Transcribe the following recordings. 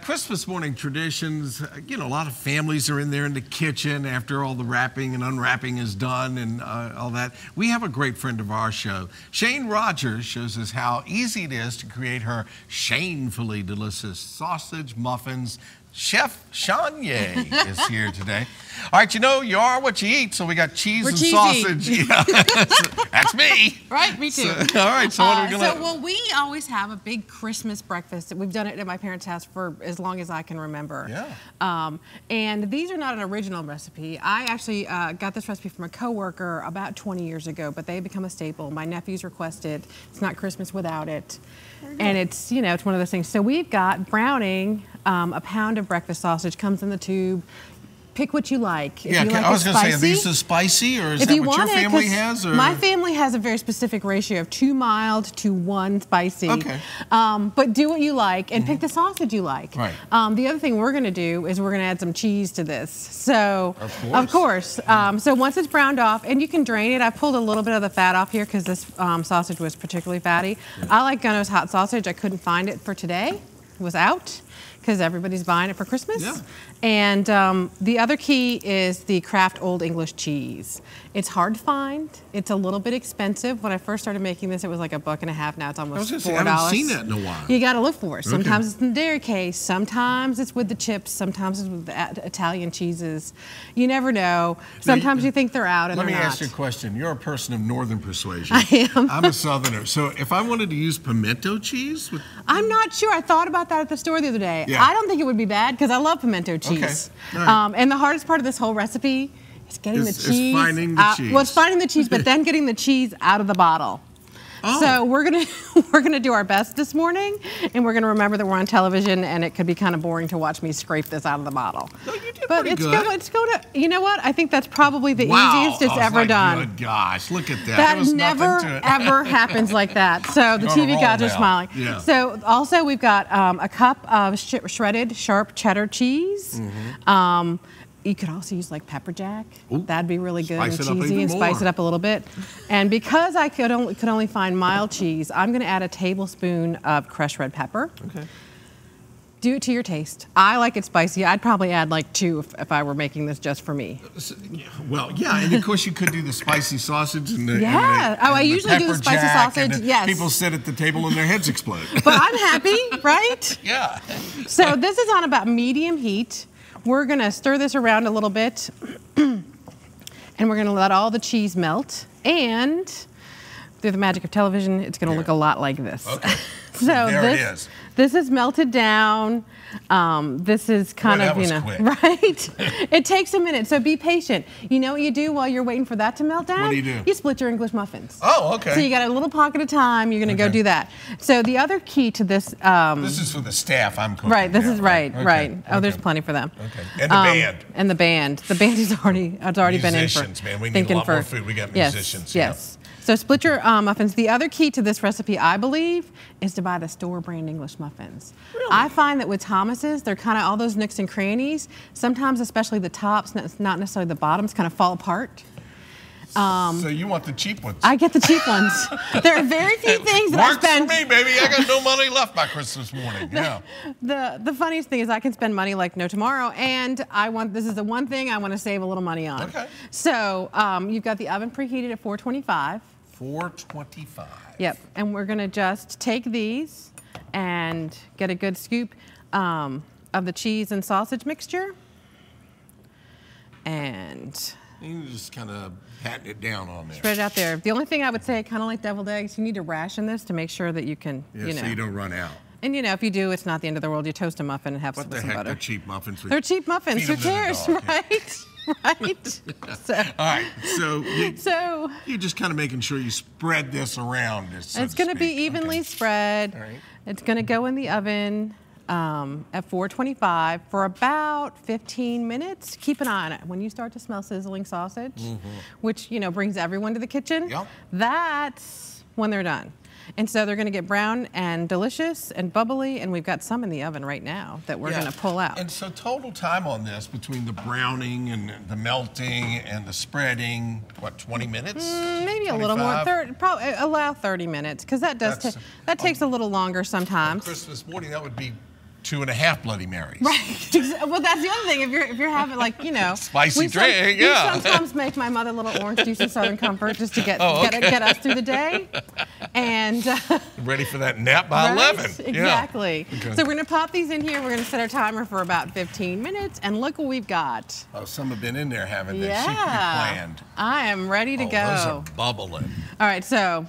Christmas morning traditions, you know, a lot of families are in there in the kitchen after all the wrapping and unwrapping is done and all that. We have a great friend of our show. Shane Rogers shows us how easy it is to create her Shaynefully delicious sausage muffins. Chef Shanye is here today. All right, you know, you are what you eat, so we got cheese and sausage. Yeah. That's me. Right, me too. So, all right, so what are we going to... Well, we always have a big Christmas breakfast. We've done it at my parents' house for as long as I can remember. Yeah. And these are not an original recipe. I actually got this recipe from a coworker about 20 years ago, but they've become a staple. My nephews requested. It's not Christmas without it. And it's, you know, it's one of those things. So we've got browning, a pound of breakfast sausage, comes in the tube. Pick what you like. If you like I was going to say, are these the spicy, or is that what your family has? Or? My family has a very specific ratio of 2 mild to 1 spicy. Okay. But do what you like and pick the sausage you like. Right. The other thing we're going to do is we're going to add some cheese to this. So, of course. So once it's browned off, and you can drain it. I pulled a little bit of the fat off here because this sausage was particularly fatty. Yeah. I like Gunno's hot sausage. I couldn't find it for today. It was out because everybody's buying it for Christmas. Yeah. And the other key is the Kraft Old English cheese. It's hard to find. It's a little bit expensive. When I first started making this, it was like $1.50. Now it's almost $4. I haven't seen that in a while. You got to look for it. Sometimes it's in the dairy case. Sometimes it's with the chips. Sometimes it's with the Italian cheeses. You never know. Sometimes you think they're out and they're not. Let me ask you a question. You're a person of northern persuasion. I am. I'm a southerner. So if I wanted to use pimento cheese? I'm not sure. I thought about that at the store the other day. Yeah. I don't think it would be bad because I love pimento cheese. Okay. Right. And the hardest part of this whole recipe is getting the cheese. It's finding the cheese. Well, it's finding the cheese, but then getting the cheese out of the bottle. Oh. So we're gonna do our best this morning, and we're gonna remember that we're on television, and it could be kind of boring to watch me scrape this out of the bottle. No, you did but pretty it's going to. You know what? I think that's probably the easiest it's ever done. Good gosh, look at that. That never ever happens like that. So the TV gods are smiling. Yeah. So also we've got a cup of shredded sharp cheddar cheese. You could also use like pepper jack. Ooh. That'd be really good and cheesy and spice it up a little bit. And because I could only find mild cheese, I'm going to add a tablespoon of crushed red pepper. Okay. Do it to your taste. I like it spicy. I'd probably add like 2 if I were making this just for me. Well, yeah, and of course you could do the spicy sausage and the I usually do the spicy sausage. Yes. People sit at the table and their heads explode. But I'm happy, right? Yeah. So this is on about medium heat. We're gonna stir this around a little bit and we're gonna let all the cheese melt, and through the magic of television, it's gonna look a lot like this. Okay. So there it is. This is melted down. This is kind of, you know, right? It takes a minute, so be patient. You know what you do while you're waiting for that to melt down? What do you do? You split your English muffins. Oh, okay. So you got a little pocket of time. You're going to go do that. So the other key to this. This is for the staff I'm cooking. Right. This is right. Okay. Right. Oh, there's plenty for them. Okay. And the band. And the band. The band is already been in for. Musicians, man. We need a lot more food. We got musicians. Yes. So split your muffins. The other key to this recipe, I believe, is to buy the store brand English muffins. Really? I find that with Thomas's, they're kind of all those nooks and crannies. Sometimes, especially the tops, not necessarily the bottoms, kind of fall apart. So you want the cheap ones? I get the cheap ones. There are very few things that I spend. Works for me, baby. I got no money left by Christmas morning. The funniest thing is I can spend money like no tomorrow, and this is the one thing I want to save a little money on. Okay. So you've got the oven preheated at 425. 425. Yep. And we're going to just take these and get a good scoop of the cheese and sausage mixture. And you just kind of patting it down on there. Spread it out there. The only thing I would say, kind of like deviled eggs, you need to ration this to make sure that you can, so you don't run out. And you know, if you do, it's not the end of the world. You toast a muffin and have some butter. What the heck? They're cheap muffins. They're cheap muffins. Who cares, right? Right. So, all right. So you're just kind of making sure you spread this around. It's going to be evenly spread. All right. It's going to go in the oven at 425 for about 15 minutes. Keep an eye on it. When you start to smell sizzling sausage, which brings everyone to the kitchen, that's when they're done. And so they're going to get brown and delicious and bubbly, and we've got some in the oven right now that we're going to pull out. And so total time on this between the browning and the melting and the spreading, what, 20 minutes? Maybe 25? A little more. Probably allow 30 minutes because that takes a little longer sometimes. On Christmas morning, that would be 2.5 Bloody Marys. Right. Well, that's the other thing. If you're having, like, you know, spicy drink, yeah. We sometimes make my mother a little orange juice and Southern Comfort just to get us through the day. And ready for that nap by 11. Exactly. Yeah. Okay. So we're going to pop these in here. We're going to set our timer for about 15 minutes, and look what we've got. Oh, some have been in there, haven't they? She pre-planned. I am ready to go. Those are bubbling. All right, so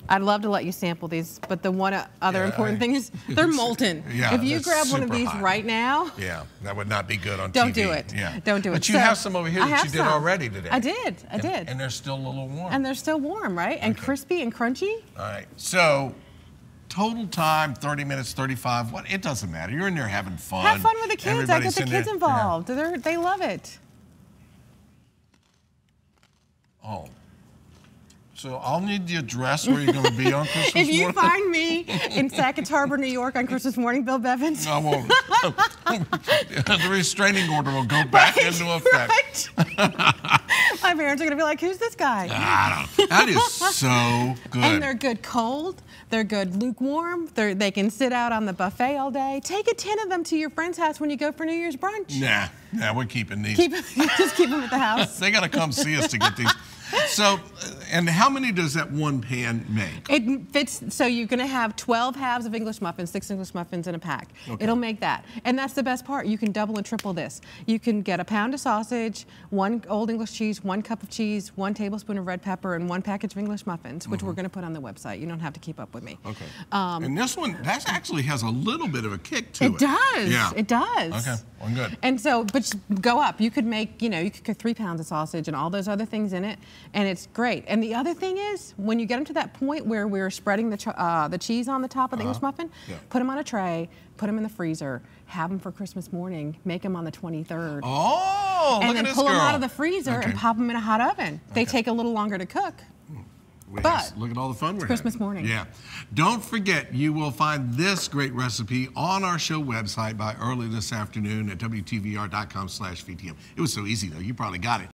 I'd love to let you sample these, but the one other important thing is they're molten. Yeah, if you grab one of these hot. Right now, that would not be good on TV. Don't do it. Yeah. Don't do it. But you have some over here that you did already today. I did. And they're still a little warm. And they're still warm, right? And crispy and crunchy. All right. So total time, 30 minutes, 35. What? It doesn't matter. You're in there having fun. Have fun with the kids. I get the kids involved. Yeah. They love it. Oh. So I'll need the address where you're going to be on Christmas morning. If you find me in Sackett Harbor, New York on Christmas morning, Bill Bevins. No, I won't. The restraining order will go back into effect. Right. My parents are going to be like, who's this guy? I don't know. That is so good. And they're good cold. They're good lukewarm. They can sit out on the buffet all day. Take a 10 of them to your friend's house when you go for New Year's brunch. Nah, we're keeping these. Just keep them at the house. They got to come see us to get these. So, and how many does that one pan make? It fits, so you're going to have 12 halves of English muffins, 6 English muffins in a pack. Okay. It'll make that. And that's the best part. You can double and triple this. You can get a pound of sausage, 1 Old English cheese, 1 cup of cheese, 1 tablespoon of red pepper, and 1 package of English muffins, which we're going to put on the website. You don't have to keep up with me. Okay. And this one, that actually has a little bit of a kick to it. It does. Yeah. It does. Okay. Well, good. And so, but just go up. You could make, you could cook 3 pounds of sausage and all those other things in it, and it's great. And the other thing is, when you get them to that point where we're spreading the cheese on the top of the English muffin, put them on a tray, put them in the freezer, have them for Christmas morning, make them on the 23rd. Oh, and then pull them out of the freezer Okay. and pop them in a hot oven. They take a little longer to cook. But look at all the fun we're Christmas having. morning. Yeah. Don't forget, you will find this great recipe on our show website by early this afternoon at WTVR.com/VTM. It was so easy, though. You probably got it.